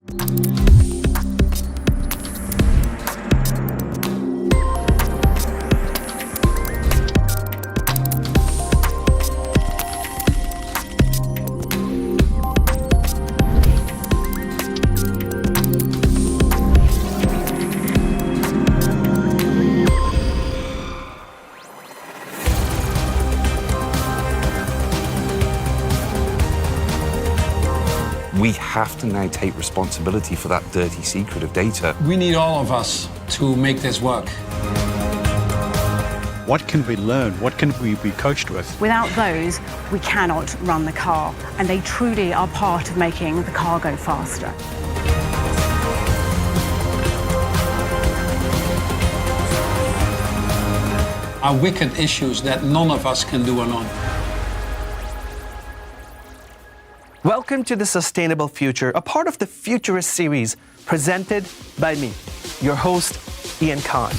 We have to now take responsibility for that dirty secret of data. We need all of us to make this work. What can we learn? What can we be coached with? Without those, we cannot run the car, and they truly are part of making the car go faster. Are wicked issues that none of us can do alone. Welcome to the Sustainable Future, a part of the Futurist series presented by me, your host, Ian Khan.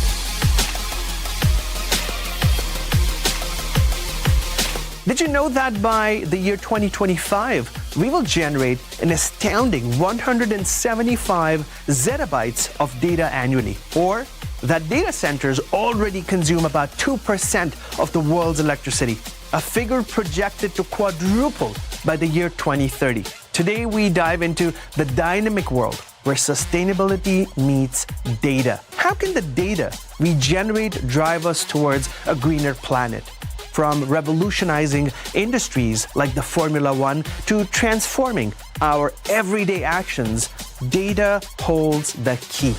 Did you know that by the year 2025, we will generate an astounding 175 zettabytes of data annually, or that data centers already consume about 2% of the world's electricity, a figure projected to quadruple by the year 2030. Today, we dive into the dynamic world where sustainability meets data. How can the data we generate drive us towards a greener planet? From revolutionizing industries like the Formula One to transforming our everyday actions, data holds the key.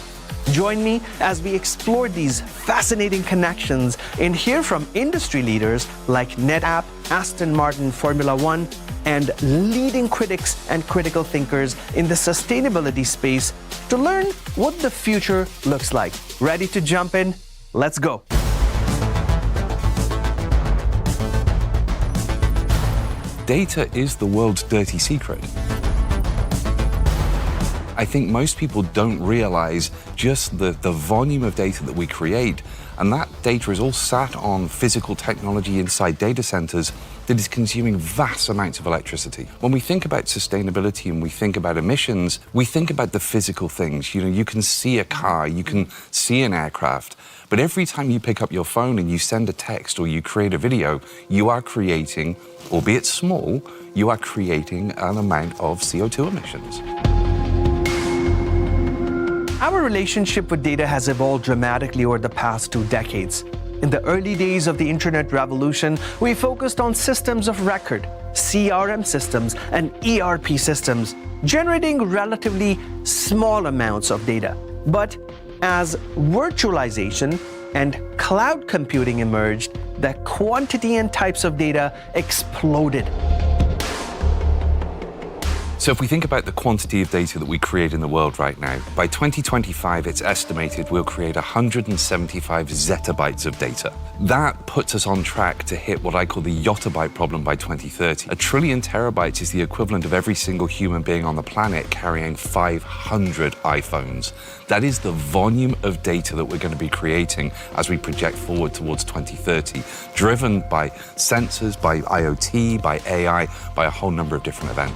Join me as we explore these fascinating connections and hear from industry leaders like NetApp, Aston Martin Formula One, and leading critics and critical thinkers in the sustainability space to learn what the future looks like. Ready to jump in? Let's go. Data is the world's dirty secret. I think most people don't realize just the volume of data that we create, and that data is all sat on physical technology inside data centers that is consuming vast amounts of electricity. When we think about sustainability and we think about emissions, we think about the physical things. You know, you can see a car, you can see an aircraft, but every time you pick up your phone and you send a text or you create a video, you are creating, albeit small, you are creating an amount of CO2 emissions. Our relationship with data has evolved dramatically over the past 2 decades. In the early days of the internet revolution, we focused on systems of record, CRM systems, and ERP systems, generating relatively small amounts of data. But as virtualization and cloud computing emerged, the quantity and types of data exploded. So if we think about the quantity of data that we create in the world right now, by 2025, it's estimated we'll create 175 zettabytes of data. That puts us on track to hit what I call the yottabyte problem by 2030. 1 trillion terabytes is the equivalent of every single human being on the planet carrying 500 iPhones. That is the volume of data that we're going to be creating as we project forward towards 2030, driven by sensors, by IoT, by AI, by a whole number of different events.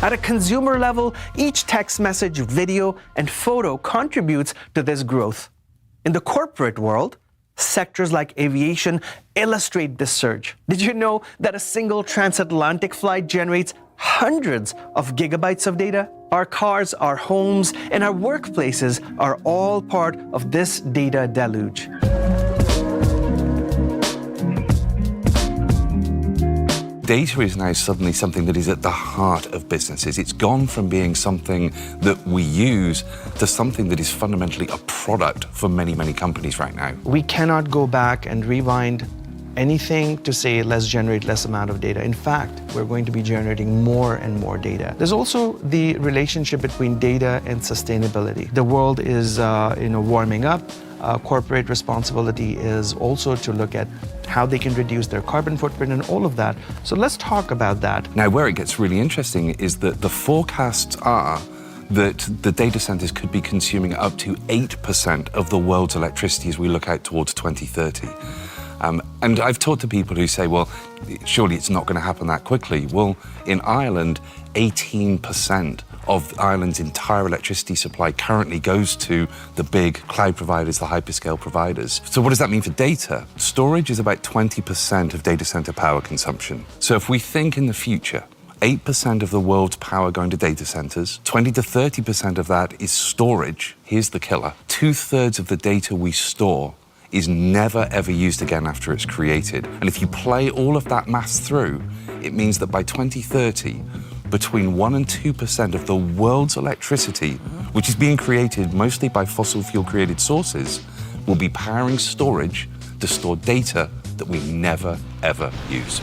At a consumer level, each text message, video, and photo contributes to this growth. In the corporate world, sectors like aviation illustrate this surge. Did you know that a single transatlantic flight generates hundreds of gigabytes of data? Our cars, our homes, and our workplaces are all part of this data deluge. Data is now suddenly something that is at the heart of businesses. It's gone from being something that we use to something that is fundamentally a product for many, many companies right now. We cannot go back and rewind anything to say let's generate less amount of data. In fact, we're going to be generating more and more data. There's also the relationship between data and sustainability. The world is warming up. Corporate responsibility is also to look at how they can reduce their carbon footprint and all of that. So let's talk about that. Now, where it gets really interesting is that the forecasts are that the data centers could be consuming up to 8% of the world's electricity as we look out towards 2030. And I've talked to people who say, well, surely it's not going to happen that quickly. Well, in Ireland, 18% of Ireland's entire electricity supply currently goes to the big cloud providers, the hyperscale providers. So what does that mean for data? Storage is about 20% of data center power consumption. So if we think in the future, 8% of the world's power going to data centers, 20 to 30% of that is storage. Here's the killer. 2/3 of the data we store is never ever used again after it's created. And if you play all of that math through, it means that by 2030, between 1 and 2% of the world's electricity, which is being created mostly by fossil fuel created sources, will be powering storage to store data that we never ever use.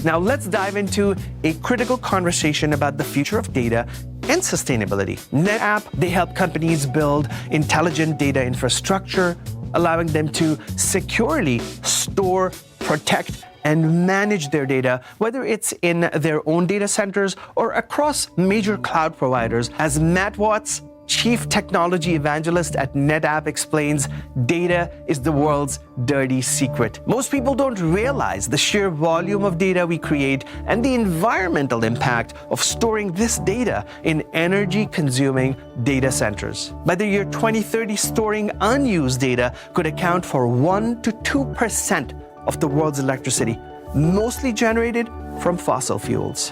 Now let's dive into a critical conversation about the future of data and sustainability. NetApp, they help companies build intelligent data infrastructure, allowing them to securely store, protect, and manage their data, whether it's in their own data centers or across major cloud providers. As Matt Watts, Chief Technology Evangelist at NetApp, explains, data is the world's dirty secret. Most people don't realize the sheer volume of data we create and the environmental impact of storing this data in energy-consuming data centers. By the year 2030, storing unused data could account for 1 to 2% of the world's electricity, mostly generated from fossil fuels.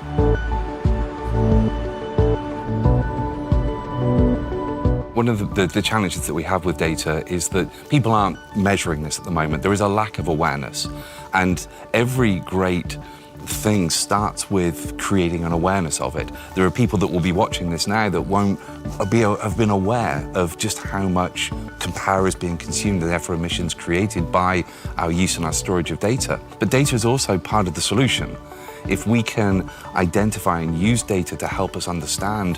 One of the challenges that we have with data is that people aren't measuring this at the moment. There is a lack of awareness. And every great thing starts with creating an awareness of it. There are people that will be watching this now that won't have been aware of just how much power is being consumed and therefore emissions created by our use and our storage of data. But data is also part of the solution. If we can identify and use data to help us understand,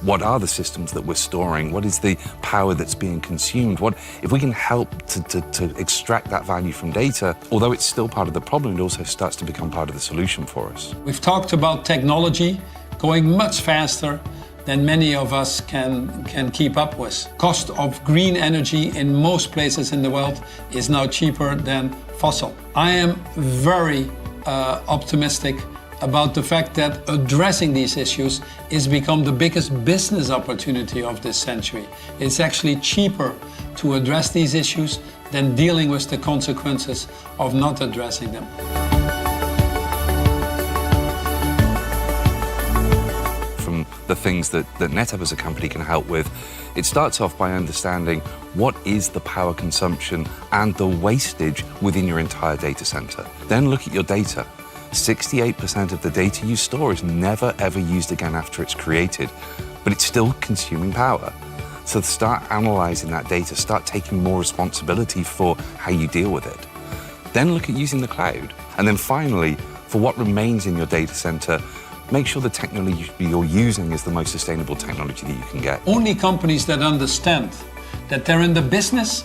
what are the systems that we're storing? What is the power that's being consumed? If we can help to extract that value from data, although it's still part of the problem, it also starts to become part of the solution for us. We've talked about technology going much faster than many of us can keep up with. Cost of green energy in most places in the world is now cheaper than fossil. I am very optimistic about the fact that addressing these issues is become the biggest business opportunity of this century. It's actually cheaper to address these issues than dealing with the consequences of not addressing them. From the things that NetApp as a company can help with, it starts off by understanding what is the power consumption and the wastage within your entire data center. Then look at your data. 68% of the data you store is never ever used again after it's created, but it's still consuming power. So start analyzing that data, start taking more responsibility for how you deal with it. Then look at using the cloud. And then finally, for what remains in your data center, make sure the technology you're using is the most sustainable technology that you can get. Only companies that understand that they're in the business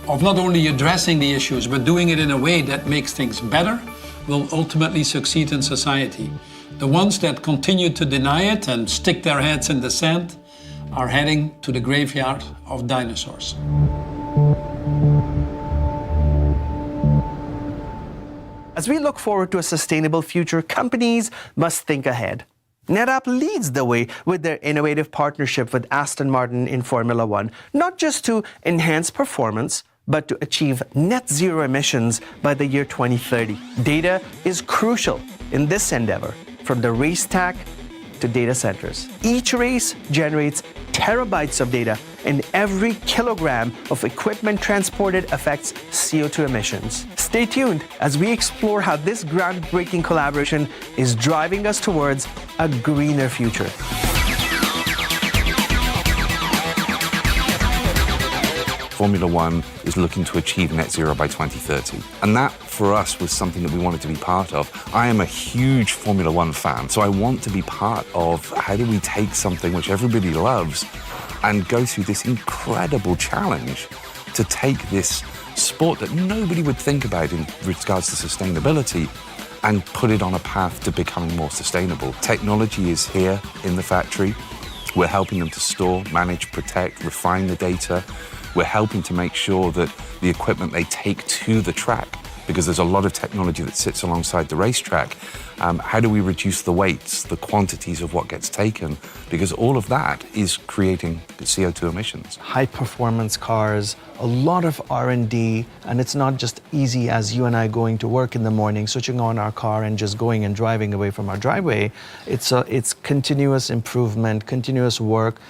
of not only addressing the issues, but doing it in a way that makes things better, will ultimately succeed in society. The ones that continue to deny it and stick their heads in the sand are heading to the graveyard of dinosaurs. As we look forward to a sustainable future, companies must think ahead. NetApp leads the way with their innovative partnership with Aston Martin in Formula One, not just to enhance performance, but to achieve net zero emissions by the year 2030. Data is crucial in this endeavor, from the race track to data centers. Each race generates terabytes of data, and every kilogram of equipment transported affects CO2 emissions. Stay tuned as we explore how this groundbreaking collaboration is driving us towards a greener future. Formula One is looking to achieve net zero by 2030. And that, for us, was something that we wanted to be part of. I am a huge Formula One fan, so I want to be part of how do we take something which everybody loves and go through this incredible challenge to take this sport that nobody would think about in regards to sustainability and put it on a path to becoming more sustainable. Technology is here in the factory. We're helping them to store, manage, protect, refine the data. We're helping to make sure that the equipment they take to the track, because there's a lot of technology that sits alongside the racetrack, how do we reduce the weights, the quantities of what gets taken? Because all of that is creating CO2 emissions. High-performance cars, a lot of R&D, and it's not just easy as you and I going to work in the morning, switching on our car and just going and driving away from our driveway. It's continuous improvement, continuous work,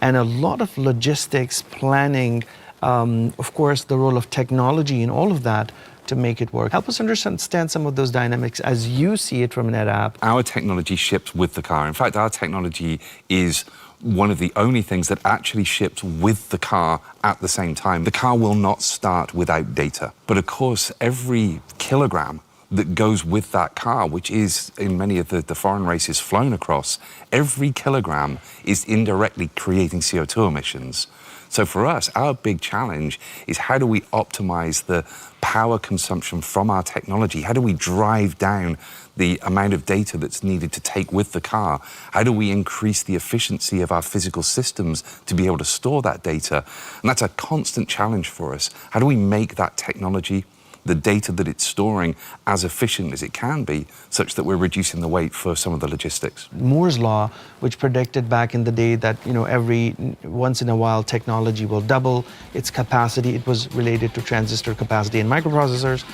and a lot of logistics, planning, of course, the role of technology in all of that to make it work. Help us understand some of those dynamics as you see it from NetApp. Our technology ships with the car. In fact, our technology is one of the only things that actually ships with the car at the same time. The car will not start without data. But of course, every kilogram that goes with that car, which is in many of the foreign races flown across, every kilogram is indirectly creating CO2 emissions. So for us, our big challenge is how do we optimize the power consumption from our technology? How do we drive down the amount of data that's needed to take with the car? How do we increase the efficiency of our physical systems to be able to store that data? And that's a constant challenge for us. How do we make that technology, the data that it's storing, as efficient as it can be, such that we're reducing the weight for some of the logistics? Moore's law, which predicted back in the day that every once in a while technology will double its capacity. It was related to transistor capacity in microprocessors,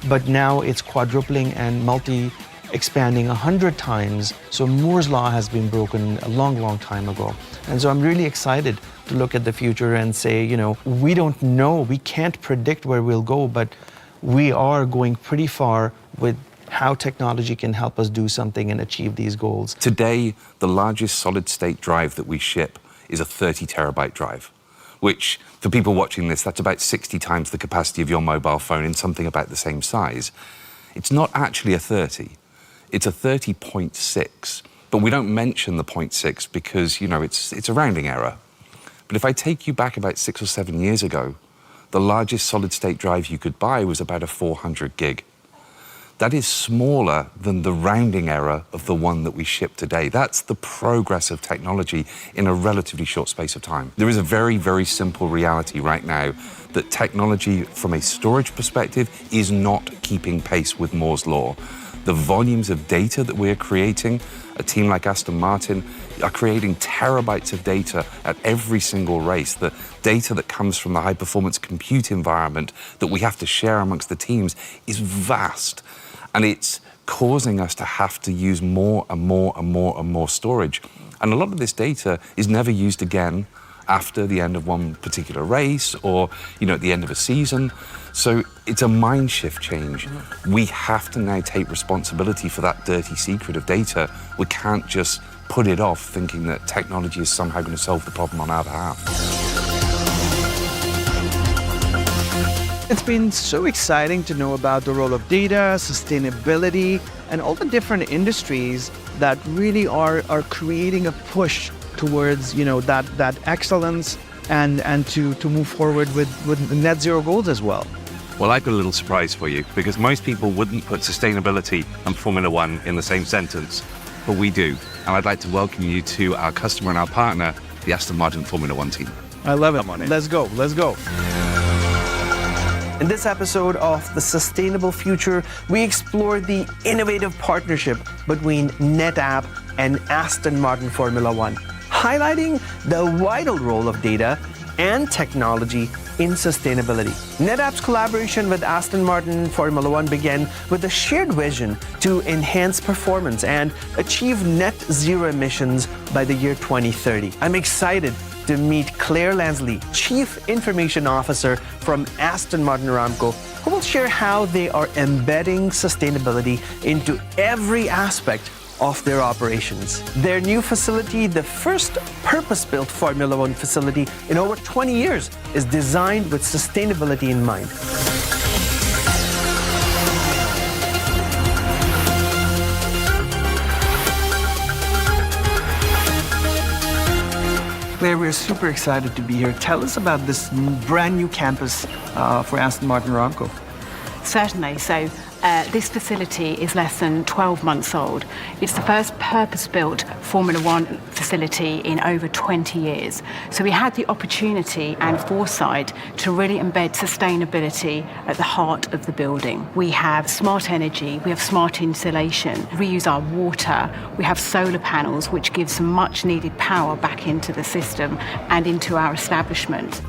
but now it's quadrupling and expanding 100 times. So Moore's law has been broken a long, long time ago. And so I'm really excited to look at the future and say, we don't know, we can't predict where we'll go, but we are going pretty far with how technology can help us do something and achieve these goals. Today, the largest solid-state drive that we ship is a 30 terabyte drive, which, for people watching this, that's about 60 times the capacity of your mobile phone in something about the same size. It's not actually a 30. It's a 30.6, but we don't mention the 0.6 because, it's a rounding error. But if I take you back about 6 or 7 years ago, the largest solid-state drive you could buy was about a 400 gig. That is smaller than the rounding error of the one that we ship today. That's the progress of technology in a relatively short space of time. There is a very, very simple reality right now that technology, from a storage perspective, is not keeping pace with Moore's law. The volumes of data that we're creating, a team like Aston Martin are creating terabytes of data at every single race. The data that comes from the high-performance compute environment that we have to share amongst the teams is vast. And it's causing us to have to use more and more and more and more storage. And a lot of this data is never used again after the end of one particular race or, at the end of a season. So it's a mind shift change. We have to now take responsibility for that dirty secret of data. We can't just put it off thinking that technology is somehow going to solve the problem on our behalf. It's been so exciting to know about the role of data, sustainability, and all the different industries that really are creating a push towards that excellence and to move forward with net zero goals as well. Well, I've got a little surprise for you, because most people wouldn't put sustainability and Formula One in the same sentence, but we do. And I'd like to welcome you to our customer and our partner, the Aston Martin Formula One team. I love it. Let's go. In this episode of The Sustainable Future, we explore the innovative partnership between NetApp and Aston Martin Formula One, highlighting the vital role of data and technology in sustainability. NetApp's collaboration with Aston Martin Formula One began with a shared vision to enhance performance and achieve net zero emissions by the year 2030. I'm excited to meet Claire Lansley, Chief Information Officer from Aston Martin Aramco, who will share how they are embedding sustainability into every aspect of their operations. Their new facility, the first purpose-built Formula One facility in over 20 years, is designed with sustainability in mind. Claire, we're super excited to be here. Tell us about this brand new campus for Aston Martin Aramco. Certainly. So this facility is less than 12 months old. It's the first purpose-built Formula One facility in over 20 years. So we had the opportunity and foresight to really embed sustainability at the heart of the building. We have smart energy, we have smart insulation, reuse our water, we have solar panels which give some much needed power back into the system and into our establishment.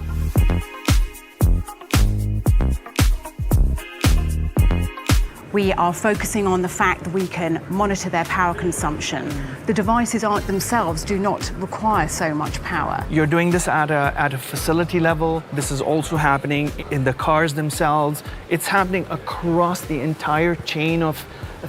We are focusing on the fact that we can monitor their power consumption. The devices themselves do not require so much power. You're doing this at a facility level. This is also happening in the cars themselves. It's happening across the entire chain of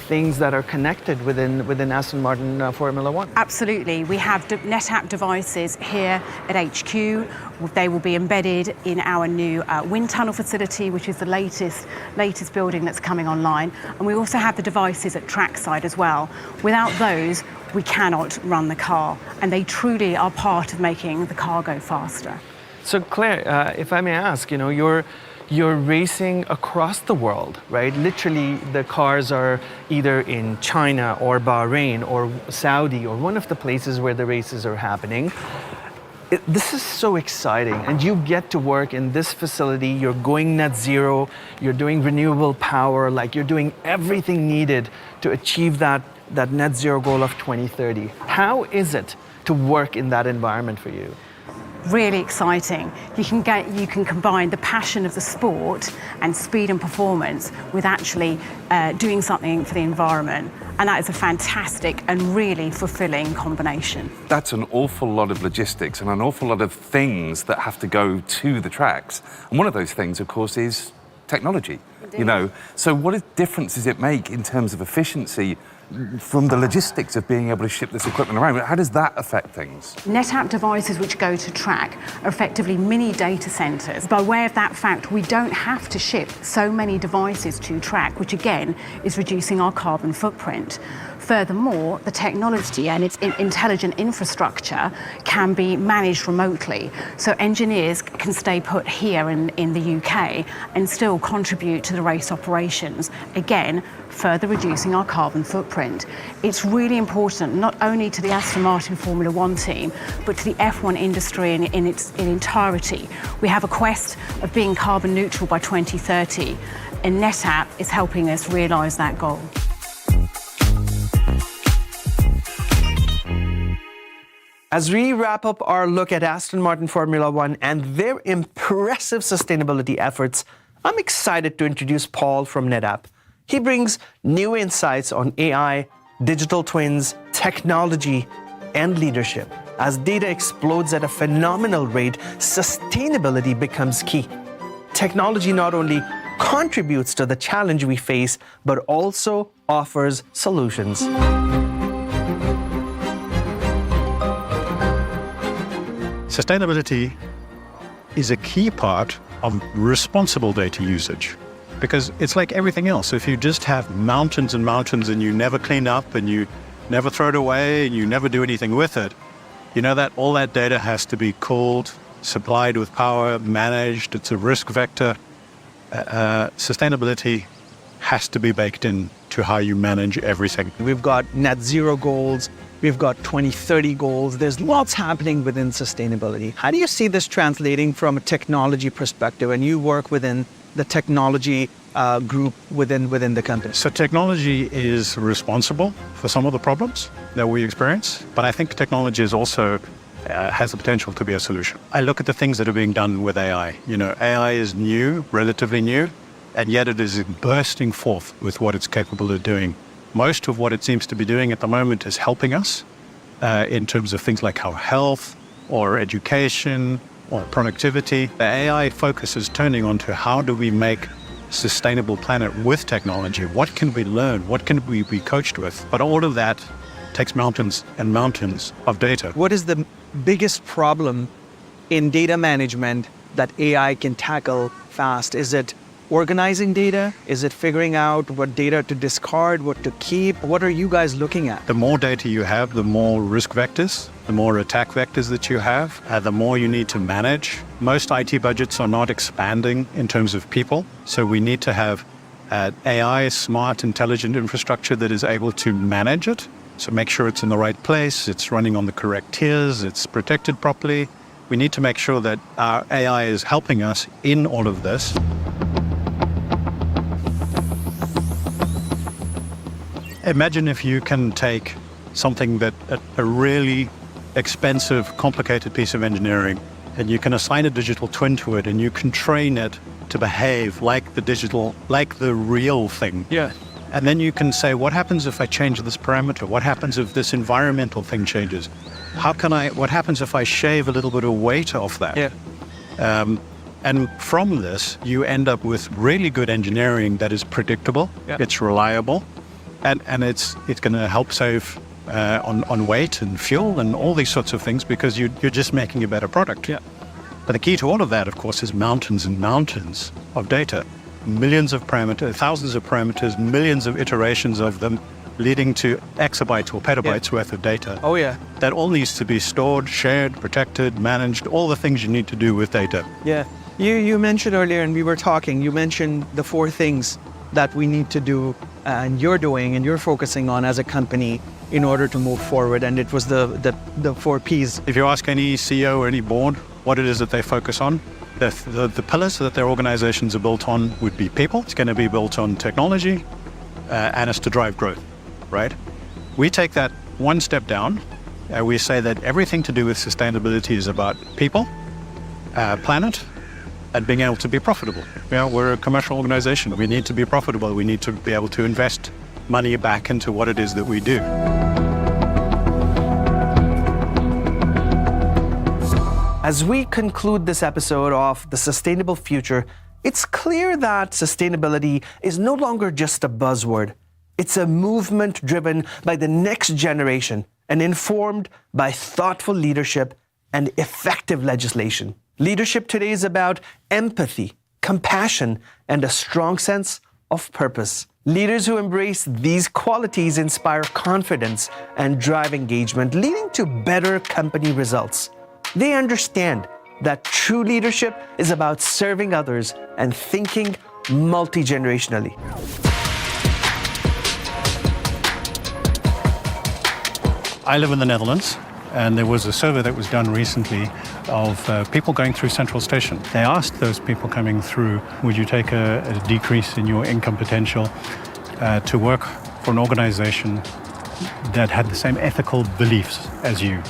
things that are connected within Aston Martin Formula One. Absolutely. We have NetApp devices here at HQ. They will be embedded in our new wind tunnel facility, which is the latest building that's coming online. And we also have the devices at trackside as well. Without those, we cannot run the car. And they truly are part of making the car go faster. So Claire, if I may ask, you're racing across the world, right? Literally, the cars are either in China or Bahrain or Saudi or one of the places where the races are happening. This is so exciting, and you get to work in this facility. You're going net zero, you're doing renewable power, like you're doing everything needed to achieve that net zero goal of 2030. How is it to work in that environment for you? Really exciting. You can combine the passion of the sport and speed and performance with actually doing something for the environment. And that is a fantastic and really fulfilling combination. That's an awful lot of logistics and an awful lot of things that have to go to the tracks. And one of those things, of course, is technology. Indeed. So what difference does it make in terms of efficiency from the logistics of being able to ship this equipment around? How does that affect things? NetApp devices which go to track are effectively mini data centers. By way of that fact, we don't have to ship so many devices to track, which again is reducing our carbon footprint. Furthermore, the technology and its intelligent infrastructure can be managed remotely. So engineers can stay put here in the UK and still contribute to the race operations, again, further reducing our carbon footprint. It's really important, not only to the Aston Martin Formula One team, but to the F1 industry in its entirety. We have a quest of being carbon neutral by 2030, and NetApp is helping us realise that goal. As we wrap up our look at Aston Martin Formula One and their impressive sustainability efforts, I'm excited to introduce Paul from NetApp. He brings new insights on AI, digital twins, technology, and leadership. As data explodes at a phenomenal rate, sustainability becomes key. Technology not only contributes to the challenge we face, but also offers solutions. Sustainability is a key part of responsible data usage, because it's like everything else. If you just have mountains and mountains and you never clean up and you never throw it away and you never do anything with it, you know that all that data has to be cooled, supplied with power, managed. It's a risk vector. Sustainability has to be baked in to how you manage everything. We've got net zero goals. We've got 2030 goals. There's lots happening within sustainability. How do you see this translating from a technology perspective? And you work within the technology group within the company. So technology is responsible for some of the problems that we experience, but I think technology is also has the potential to be a solution. I look at the things that are being done with AI. AI is new, relatively new, and yet it is bursting forth with what it's capable of doing. Most of what it seems to be doing at the moment is helping us in terms of things like our health or education or productivity. The AI focus is turning onto how do we make a sustainable planet with technology? What can we learn? What can we be coached with? But all of that takes mountains and mountains of data. What is the biggest problem in data management that AI can tackle fast? Is it organizing data? Is it figuring out what data to discard, what to keep? What are you guys looking at? The more data you have, the more risk vectors, the more attack vectors that you have, the more you need to manage. Most IT budgets are not expanding in terms of people, so we need to have AI, smart, intelligent infrastructure that is able to manage it. So make sure it's in the right place, it's running on the correct tiers, it's protected properly. We need to make sure that our AI is helping us in all of this. Imagine if you can take something that a really expensive, complicated piece of engineering, and you can assign a digital twin to it, and you can train it to behave like the real thing. Yeah. And then you can say, what happens if I change this parameter? What happens if this environmental thing changes? What happens if I shave a little bit of weight off that? Yeah. And from this, you end up with really good engineering that is predictable, it's reliable, and it's going to help save on weight and fuel and all these sorts of things, because you're just making a better product. Yeah. But the key to all of that, of course, is mountains and mountains of data. Millions of parameters, thousands of parameters, millions of iterations of them, leading to exabytes or petabytes worth of data. Oh, yeah. That all needs to be stored, shared, protected, managed, all the things you need to do with data. Yeah. You mentioned earlier, and we were talking, you mentioned the 4 things that we need to do, and you're doing, and you're focusing on as a company in order to move forward, and it was the 4 Ps. If you ask any CEO or any board what it is that they focus on, the pillars that their organizations are built on would be people. It's going to be built on technology, and it's to drive growth, right? We take that one step down. We say that everything to do with sustainability is about people, planet, and being able to be profitable. We're a commercial organization. We need to be profitable. We need to be able to invest money back into what it is that we do. As we conclude this episode of The Sustainable Future, it's clear that sustainability is no longer just a buzzword. It's a movement driven by the next generation and informed by thoughtful leadership and effective legislation. Leadership today is about empathy, compassion, and a strong sense of purpose. Leaders who embrace these qualities inspire confidence and drive engagement, leading to better company results. They understand that true leadership is about serving others and thinking multi-generationally. I live in the Netherlands, and there was a survey that was done recently of people going through Central Station. They asked those people coming through, would you take a decrease in your income potential to work for an organization that had the same ethical beliefs as you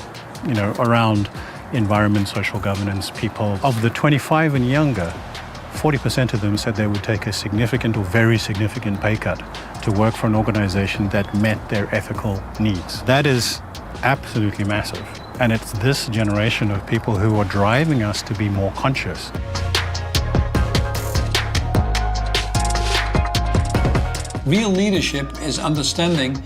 around environment, social governance, people. Of the 25 and younger, 40% of them said they would take a significant or very significant pay cut to work for an organization that met their ethical needs. That is absolutely massive. And it's this generation of people who are driving us to be more conscious. Real leadership is understanding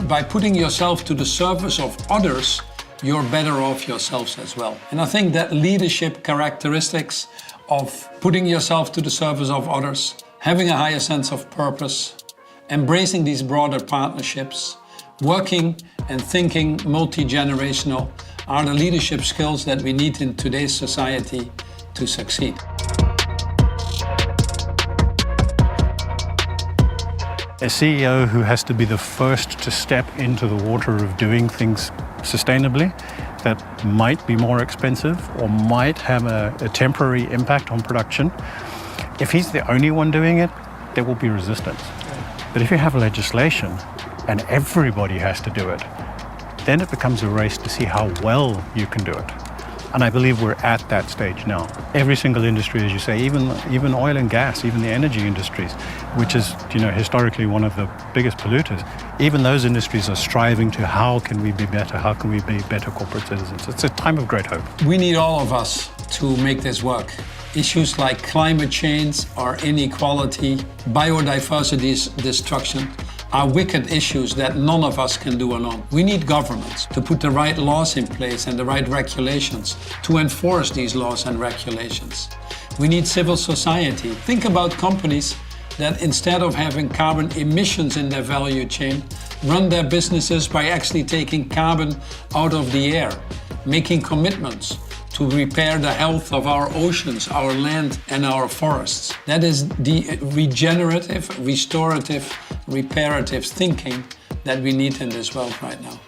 by putting yourself to the service of others, you're better off yourselves as well. And I think that leadership characteristics of putting yourself to the service of others, having a higher sense of purpose, embracing these broader partnerships, working and thinking multi-generational are the leadership skills that we need in today's society to succeed. A CEO who has to be the first to step into the water of doing things sustainably that might be more expensive or might have a temporary impact on production, if he's the only one doing it, there will be resistance. But if you have legislation and everybody has to do it, then it becomes a race to see how well you can do it. And I believe we're at that stage now. Every single industry, as you say, even oil and gas, even the energy industries, which is, historically one of the biggest polluters, even those industries are striving to how can we be better? How can we be better corporate citizens? It's a time of great hope. We need all of us to make this work. Issues like climate change or inequality, biodiversity destruction, are wicked issues that none of us can do alone. We need governments to put the right laws in place and the right regulations to enforce these laws and regulations. We need civil society. Think about companies that instead of having carbon emissions in their value chain, run their businesses by actually taking carbon out of the air, making commitments to repair the health of our oceans, our land, and our forests. That is the regenerative, restorative, reparative thinking that we need in this world right now.